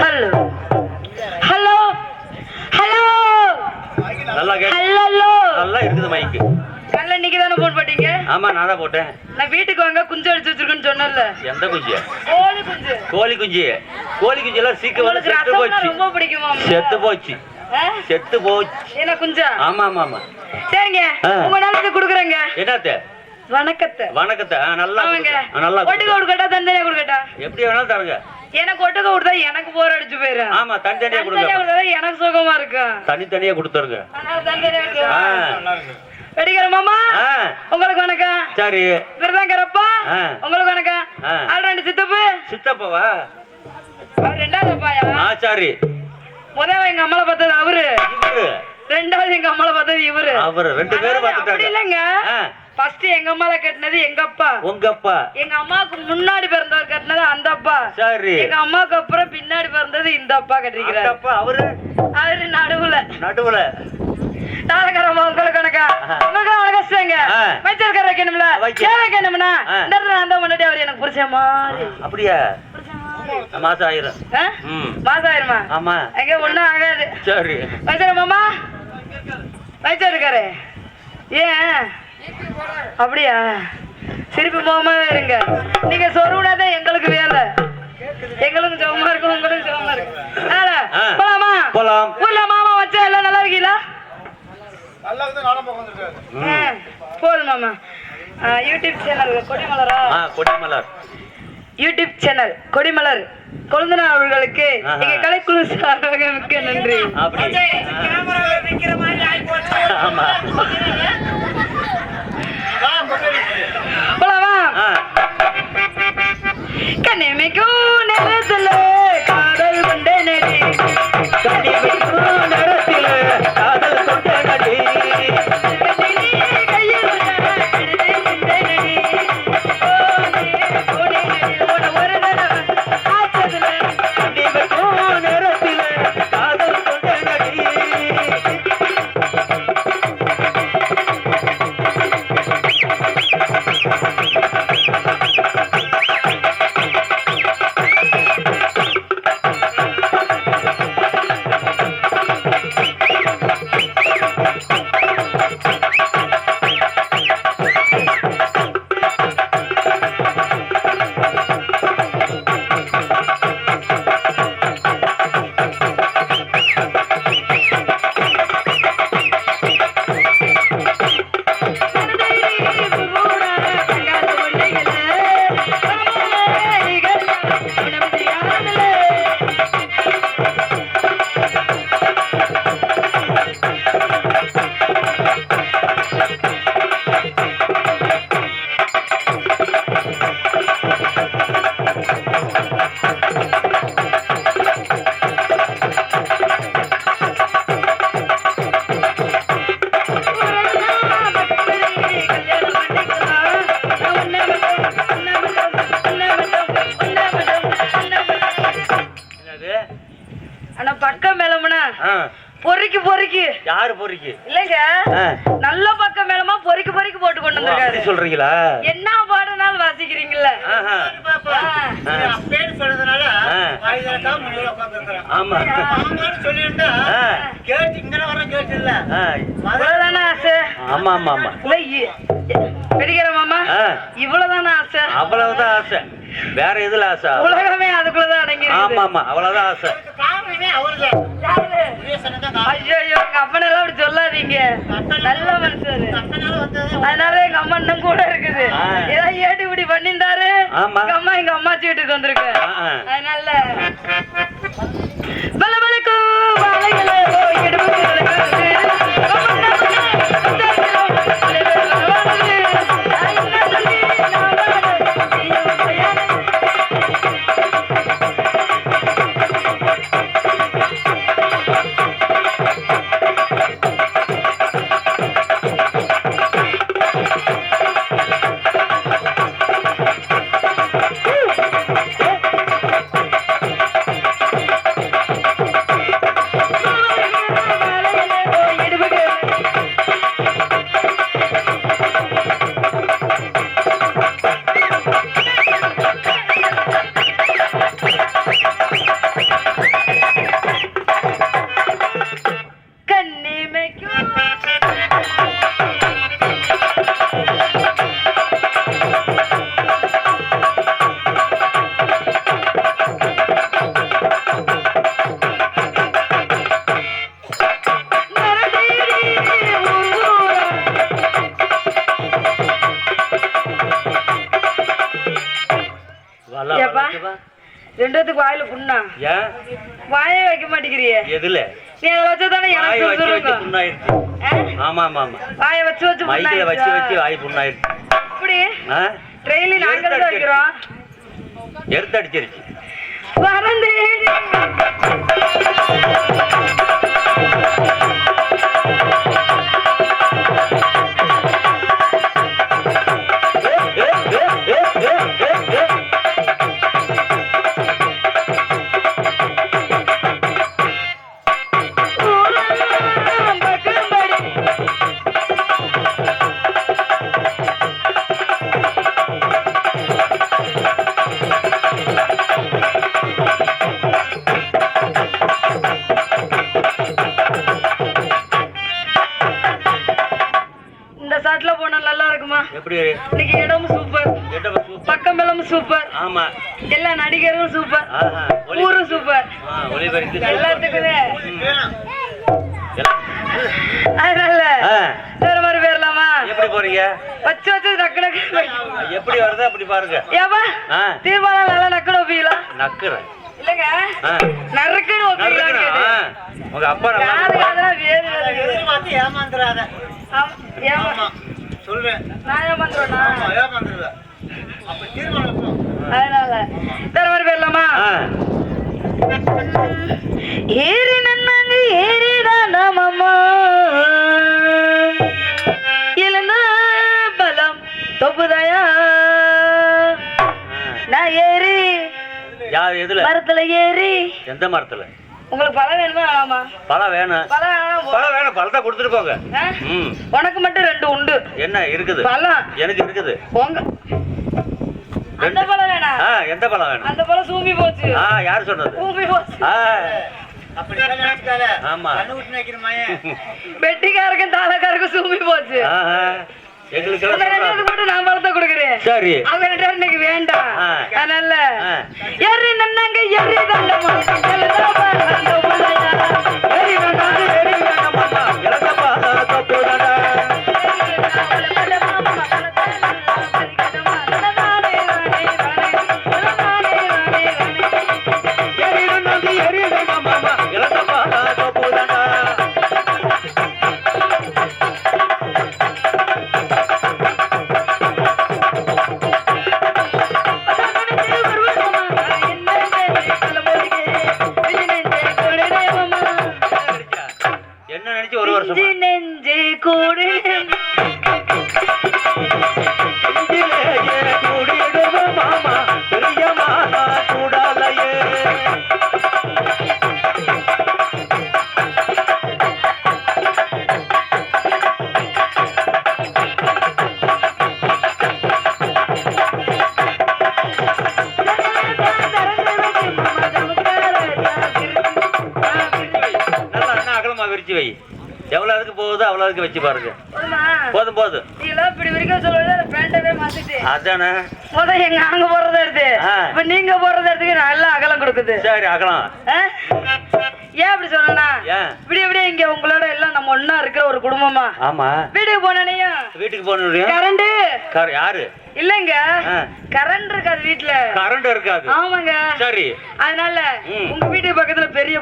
Hello hello hello நல்லா hello நல்லா இருக்குது மைக்கு. கல்ல இன்னைக்கு தானே போன் போட்டீங்க? ஆமா நான் தான் போட்டேன். நான் வீட்டுக்கு வாங்க குஞ்சு அடிச்சு வச்சிருக்கேன்னு சொன்னேன்ல. எந்த குஞ்சு? கோழி குஞ்சு. கோழி குஞ்சு. கோழி குஞ்சு எல்லாம் சீக்கிரம் செத்து போச்சு. ரொம்ப பிடிக்குமா? செத்து போச்சு. செத்து போச்சு. என்ன குஞ்சா? ஆமா ஆமா ஆமா. சரிங்க, உங்க நாளைக்கு குடுக்குறேங்க. என்னத்த? வணக்கத்தை. வணக்கத்தை நல்லா நல்லா. ஒட்டுக்க கொடுக்கட்டா தந்தனையா கொடுக்கட்டா? எப்படி வேணாலும் தரங்க. எனக்கு ஒட்டுக்க கொடுத்தா எனக்கு போர் அடிச்சு போயிடும். ஆமா தனித்தனியா கொடுங்க. எனக்கு சுகமா இருக்கும். தனித்தனியா கொடுத்துருங்க. வெடிக்கிற மாமா உங்களுக்கு வணக்கம். சரி. விருதாங்கரப்பா உங்களுக்கு வணக்கம். ஆல்ரெண்டு சித்தப்பு. சித்தப்பாவா? அவர் ரெண்டாவது அப்பாயா? சரி. முதல்ல எங்க அம்மாவை பார்த்தது அவரு. ரெண்டாவது எங்க அம்மாவை பார்த்தது இவரு. அவரு ரெண்டு பேரும் பார்த்துட்டாங்க. இல்லங்க, ஃபர்ஸ்ட் எங்க அம்மால கட்டினது எங்க அப்பா. உங்க அப்பா. எங்க அம்மாவுக்கு முன்னாடி பிறந்தவர் கட்டினது அந்த அப்பா. சரி. எங்க அம்மாவுக்கு அப்புறம் பின்னாடி பிறந்தது இந்த அப்பா கட்டிக்கிறாரு. அப்பா அவரு நடுவுல நாளக்கரமா உங்களுக்கு கணக்கா உங்களுக்கு வணக்கங்க. மைச்சர்கார வைக்கணும்ல, சேவை வைக்கணும்னா இந்த இடத்துல அந்த முன்னாடி அவர் எனக்கு புரிச்ச மாதிரி. அப்படியா? மாசம் ஆயிரும். மாசம் ஆயிருமா? ஆமா. எங்க ஒண்ணும் ஆகாது. சரி. மைச்சர் மாமா மைச்சர் இருக்காரு. ஏன் அப்படியா? சிரிப்பு போகாம இருங்க. நீங்க சொருவினாதான் எங்களுக்கு வேலை. எங்களுக்கும் சுகமா இருக்கும், உங்களுக்கும் சுகமா இருக்கும். போலாமா? போலாம். ஊர்ல மாமா வச்சா எல்லாம் நல்லா இருக்கீங்களா? போதும் மாமா. யூடியூப் சேனல் கொடிமலரா? கொடிமலர் யூடியூப் சேனல் கொடிமலர் கொழுந்தனார் அவர்களுக்கு எங்க கலைக்குழு சார்பாக மிக்க நன்றி. போலாமா? கண்ணிமைக்கும் நேரத்துல காதல் கொண்ட நடி, கண்ணிமைக்கும் நேரத்துல காதல் கொண்ட நடி, பக்கம் மேலமுனா பொறிக்கு பொறிக்கு. யாரு பொறிக்கு? இல்லங்க, நல்ல பக்கம் மேலமா பொறிக்கு பொறிக்கு போட்டு கொண்டு வந்திருக்காரு. சொல்றீங்களா? என்ன பாடுனாலும் வாசிக்கிறீங்கல்ல. பேர் சொல்றதுனால ஆமா சொல்லிருந்தா கேட்டு இங்க வர கேட்டு இல்ல. அவ்வளவுதானே ஆசை? ஆமா ஆமா ஆமா. வெடிக்கிற மாமா இவ்வளவுதானே ஆசை? அவ்வளவுதான் ஆசை. வேற எதுல ஆசை? உலகமே அதுக்குள்ளதான் அடங்கி. ஆமா ஆமா அவ்வளவுதான் ஆசை. ஐயோ எங்க அப்பனெல்லாம் அப்படி சொல்லாதீங்க. நல்ல மனுஷரு. அதனால எங்க அம்மா இன்னும் கூட இருக்குது. ஏதாவது ஏடி இப்படி பண்ணிருந்தாரு எங்க அம்மா எங்க அம்மாச்சி வீட்டுக்கு வந்திருக்கு. அதனால பலபலக்கு வாழைகளோ இடுப்பு ஏப்பா ரெண்டுத்துக்கு வாயில புண்ணா ஏன் வாயே வைக்க மாட்டேங்கிறியே எதுல நீ அதை வச்சதானே வாய் எனக்கு வச்சு வச்சு சொல்லுங்க புண்ணாயிருச்சு ஆமா ஆமா ஆமா வாயை வச்சு வச்சு மைக்கில வச்சு வச்சு வாய் புண்ணாயிருச்சு இப்படி ஆ? ட்ரெயின்ல நாங்கள் தான் வைக்கிறோம் எருத்து அடிச்சிருச்சு வரந்தே எப்படி இன்னைக்கு இடமும் சூப்பர் பக்கம் எல்லாம் சூப்பர் ஆமா எல்லா நடிகரும் சூப்பர் ஊரும் சூப்பர் எல்லாத்துக்குமே அதனால வேற மாதிரி போயிடலாமா எப்படி போறீங்க வச்சு வச்சு நக்கு நக்கு எப்படி வருது அப்படி பாருங்க ஏப்பா தீர்மானம் நல்லா நக்குன்னு வைப்பீங்களா நக்குறேன் இல்லங்க நறுக்குன்னு வைப்பீங்களா உங்க அப்பா ஏமாந்துடாத சொல்றேன் நான் ஏமாந்துருவேனா ஏமாந்துருவேன் அப்ப தீர்மானம் அதனால வேற மாதிரி போயிடலாமா ஏறி நன்னாங்க ஏறிடாண்டா மாமா எழுந்த பலம் தொப்புதாயா நான் ஏறி யார் எதுல மரத்துல ஏறி எந்த மரத்துல உங்களுக்கு பழம் வேணுமா வேணாமா பழம் வேணும் பழம் வேணும் பழத்தை கொடுத்துட்டு போங்க உனக்கு மட்டும் 2 உண்டு என்ன இருக்குது பழம் எனக்கு இருக்குது போங்க அந்த பழம் வேணாம் எந்த பழம் வேணும் அந்த பழம் சூம்பி போச்சு யார் சொன்னது சூம்பி போச்சு அப்படி நினைக்காத ஆமா கண்ணு விட்டு நினைக்கிறமாயே வெட்டிக்காரக்கும் தாளக்காரக்கும் சூம்பி போச்சு எங்களுக்கு நான் பழத்தை கொடுக்குறேன் சரி அவங்க இன்னைக்கு வேண்டாம் அதனால எரி நன்னாங்க எரி தண்டமா நெஞ்சு கூடு விரிச்சு வை எவ்வளவுக்கு போகுதோ அவ்வளவுக்கு வச்சு பாருங்க போதும் போதும் இப்படி வரைக்கும் சொல்லுவது பேண்டவே மாத்திட்டு அதானே முத எங்க அங்க போறத எடுத்து இப்ப நீங்க போறத எடுத்துக்கு நல்லா அகலம் கொடுக்குது சரி அகலம் ஏன் அப்படி சொன்னா இப்படி எப்படியே இங்க உங்களோட எல்லாம் நம்ம ஒன்னா இருக்கிற ஒரு குடும்பமா ஆமா வீட்டுக்கு போனனையும் வீட்டுக்கு போன கரண்ட் யாரு இல்லங்க கரண்ட் இருக்காது வீட்டுல கரண்ட் இருக்காது ஆமாங்க சரி அதனால உங்க வீட்டுக்கு பக்கத்துல பெரிய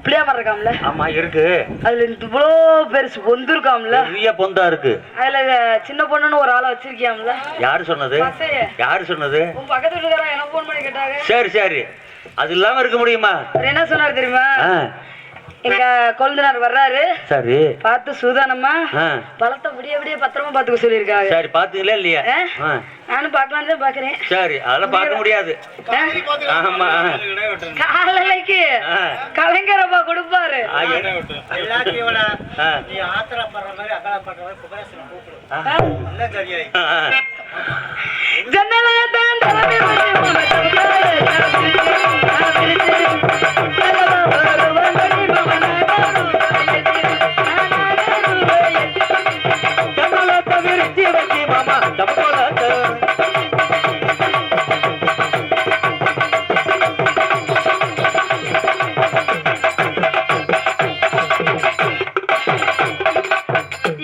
பிள்ளையா மரம் இருக்காம்ல ஆமா இருக்கு அதுல இவ்வளோ பெருசு பொந்து இருக்காம்ல பெரிய பொந்தா இருக்கு அதுல சின்ன பொண்ணுன்னு ஒரு ஆளை வச்சிருக்கியாம்ல யாரு சொன்னது யாரு சொன்னது உன் பக்கத்து வீட்டுக்காரன் எனக்கு போன் பண்ணி கேட்டாங்க சரி சரி அது இல்லாம இருக்க முடியுமா என்ன சொன்னாரு தெரியுமா எங்க கொழுந்தனார் வர்றாரு சரி பார்த்து சூதானமா பழத்தை விடிய விடிய பத்திரமா பாத்துக்க சொல்லிருக்காங்க சரி பாத்தீங்களா இல்லையா நானும் பாக்கலான்னு தான் பாக்குறேன் சரி அதெல்லாம் பார்க்க முடியாது ஆமா காலைக்கு கலைஞரப்பா கொடுப்பாரு எல்லாத்தையும் நீ ஆத்திரப்படுற மாதிரி அகலப்படுற மாதிரி குபேரசனம் கூப்பிடு சரியாயி ஜன்னலத்தான் தலைமை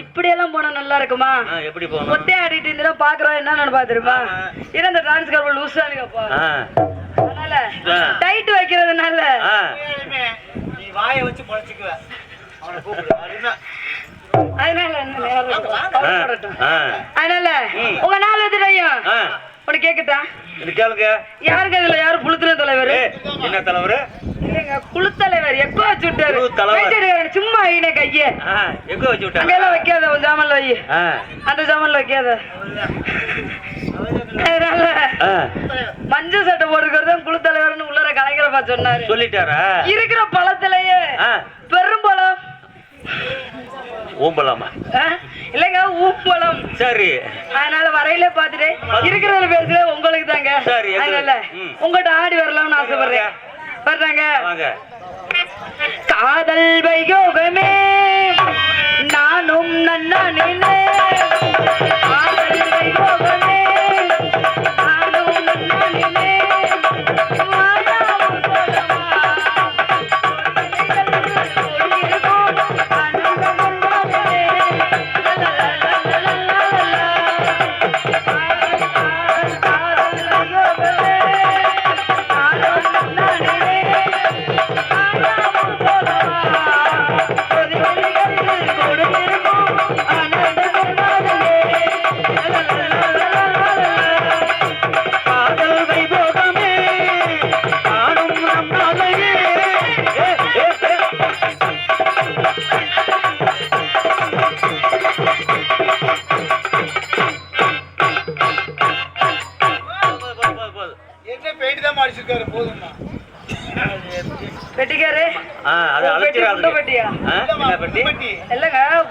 இப்படியெல்லாம் போனா நல்லா இருக்க இருக்குமா? எப்படி போகணும்? ஒட்டே ஆடிட்டு இருந்தா பாக்குறோம் என்ன பாத்துருப்பா. ஏன்னா இந்த டிரான்ஸ்கர் லூசானுங்கப்பா. அதனால டைட் வைக்கிறதுனால நீ வாயை வச்சு பொழைச்சுக்குவ. அவனை கூப்பிடு. அதனால அதனால உங்க நாலு எதிரையும் உனக்கு கேக்குதா? கேளுங்க. யாருக்கு இதுல யாரு புளுத்துற தலைவர்? என்ன தலைவர்? இல்லங்க குளுத்தலைவர் எக்கோ வச்சு விட்டாரு. சும்மா ஐனே கைய எக்கோ வச்சு விட்டாரு. அங்கெல்லாம் வைக்காத ஒரு ஜாமன்ல வை. அந்த ஜாமன்ல வைக்காத. அதனால மஞ்சள் சட்டை போட்டுக்கிறத குளுத்தலைவர்னு உள்ளர கலைஞரப்பா சொன்னாரு. சொல்லிட்டாரா? இருக்கிற பழத்திலேயே பெரும்பழம் ஊம்பலாமா? இல்லங்க ஊம்பலம். சரி. அதனால வரையில பாத்துட்டு இருக்கிற பேசுற உங்களுக்கு தாங்க. அதனால உங்கள்கிட்ட ஆடி வரலாம்னு ஆசைப்படுறேன். வர்றாங்க. காதல் வையோகமே நானும் நன்னானே. காதல் வையோகமே நானும் நன்னானே.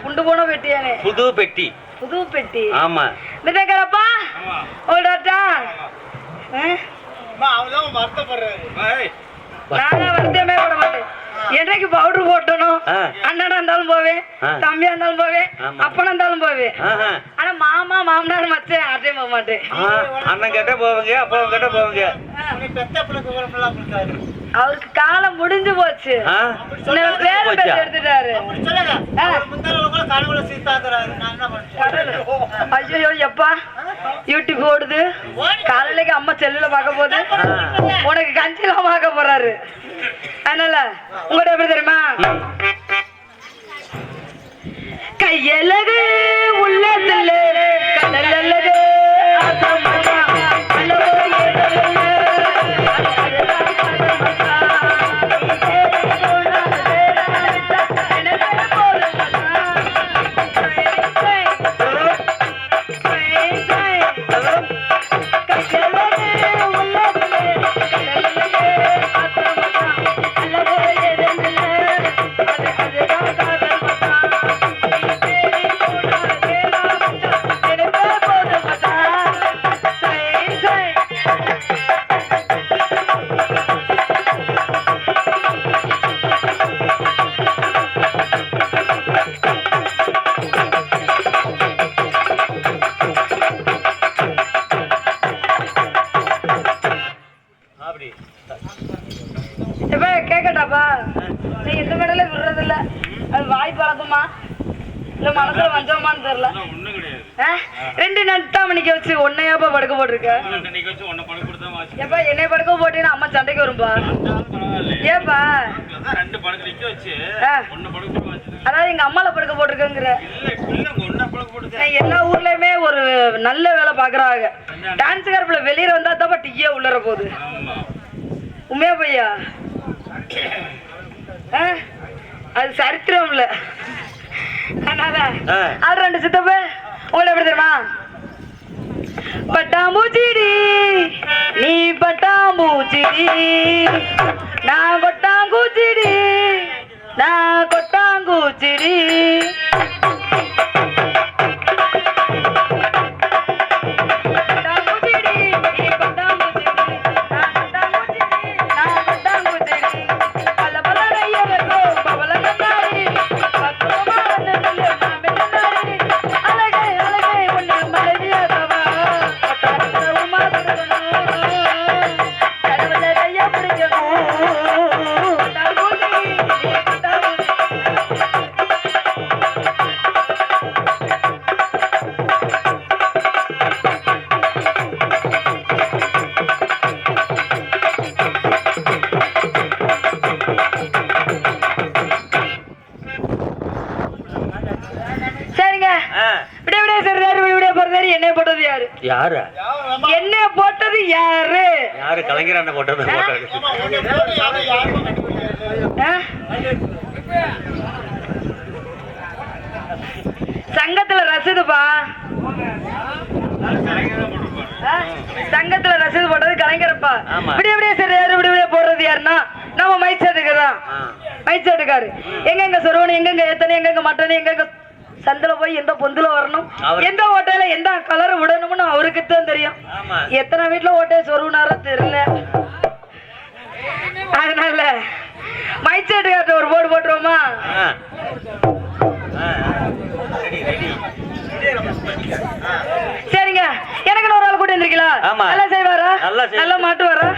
குண்டு போன பெட்டியானே. புது பெட்டி. புது பெட்டி. ஆமா. மிதக்கறப்பா ஓடாட்டா. அவதான் வருத்தப்படுறாரு. நானா வருத்தமே பட மாட்டேன். என்னைக்கு பவுடர் போட்டணும் அண்ணனா இருந்தாலும் போவேன், தம்பியா இருந்தாலும் போவேன், அப்பனா இருந்தாலும் போவேன். ஆனா மாமா மாமனார் மச்சேன் யார்ட்டையும் போக மாட்டேன். அண்ணன் கேட்ட போவீங்க, அப்பா கேட்ட போவீங்க. அவருக்கு காலம் முடிஞ்சு போச்சு. எடுத்துட்டாரு. ஐயோ எப்பா யூடியூப் ஓடுது. காலையில அம்மா செல்லுல பார்க்க போது உனக்கு கஞ்சிலாம் பார்க்க போறாரு. அதனால உங்கள்கிட்ட எப்படி தெரியுமா? கையழகு உள்ளத்துல கடல் அல்லது கேக்கட்டாப்பா. நீ இந்த மேடல விடுறதில்ல. அது வாய் பழக்கமா இல்ல மனசுல வஞ்சமான்னு தெரியல. ரெண்டு நட்டா மணிக்கு வச்சு ஒன்னையாப்பா படுக்க போட்டிருக்க. ஏப்பா என்னை படுக்க போட்டீங்கன்னா அம்மா சண்டைக்கு வரும்பா. ஏப்பா அதாவது எங்க அம்மால படுக்க போட்டிருக்கங்கிற. எல்லா ஊர்லயுமே ஒரு நல்ல வேலை பாக்குறாங்க. டான்ஸ் காரப்புல வெளியில வந்தா தான் டீயே உள்ளற போகுது. உண்மையா பையா? அது சரித்திரம் இல்ல. அதனால அது ரெண்டு சித்தப்ப உங்களை எப்படி தெரியுமா? பட்டாம்பூச்சிடி நீ பட்டாம்பூச்சிடி, நான் கொட்டாங்கூச்சிடி நான் கொட்டாங்கூச்சிடி. யாரு என்ன போட்டது யாரு? யாரு? கலைஞர் அண்ணன் போட்டது போட்டாரு. சங்கத்துல ரசீதுப்பா. சங்கத்துல ரசீது போட்டது கலைஞரப்பா. இப்படியே சரி யாரு இப்படியே போடுறது யாருன்னா நம்ம மைச்சேட்டுக்கு தான். மைச்சேட்டுக்காரு எங்கெங்க சொருவணும், எங்கெங்க ஏத்தணும், எங்கெங்க மட்டணும், எங்கெங்க சந்தில போய் எந்த பொந்துல வரணும், எந்த ஓட்டையில எந்த கலர் விடணும்னு அவருக்கு தான் தெரியும். எத்தனை வீட்டுல ஓட்டைய சொருவினாரோ தெரியல. அதனால மைச்சேட்டுக்கார்ட்ட ஒரு போர்டு போட்டுருவோமா? சரிங்க, எனக்கு ஒரு ஆள் கூட இருந்திருக்கீங்களா? நல்லா செய்வாரா? நல்லா மாட்டுவாரா?